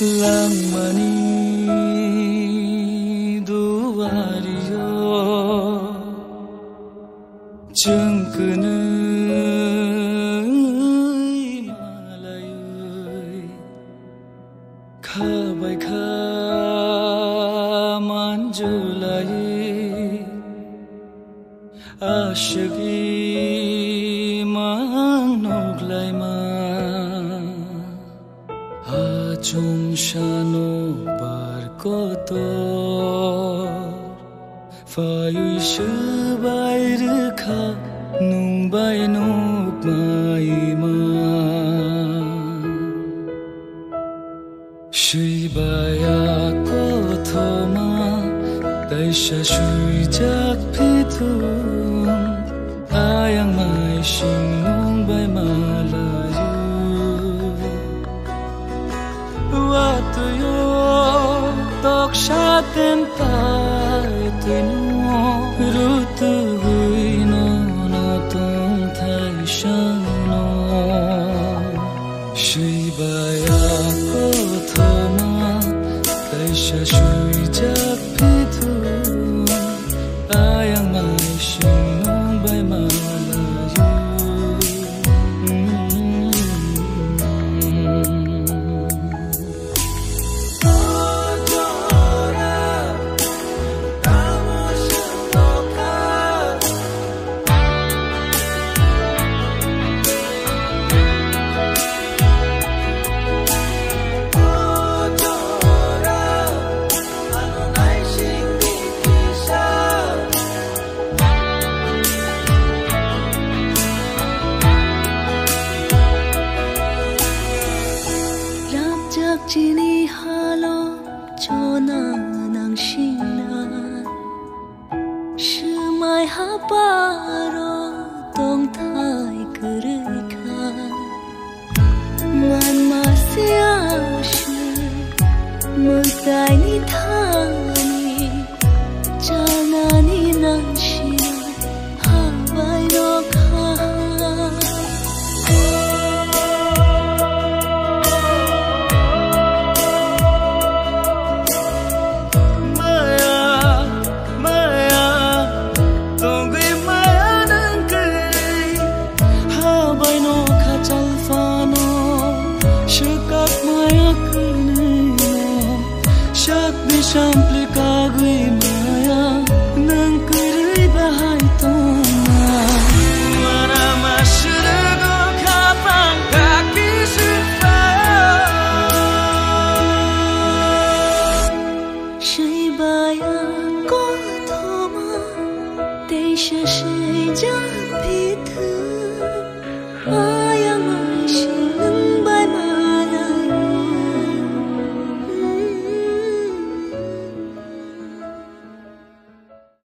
Langmani duariyo jengkenai malayui khabai kha manjulai ashagi manoglai ma Chung shano barkoto Fayui shubai rikha Nungbai nuk maima Shibaya kothoma Daisha shui jak pitum Ayang mai shing nungbai malayu Watuyo tok shaten tai tino rutu huino no tong thai shano Shibaya kothoma Daisha shui jak pitu Ayang mai shing nong bai malayu Chini halo chona nang shina Shumai haparo tong thai kurui kha Man masya shi Mutai ni thani Chana ni nang shina Habai no kha Sample kagui maya nang kurui bahai toma Mana masurago kapang kaki supaya Shibaya kothoma Deisha shija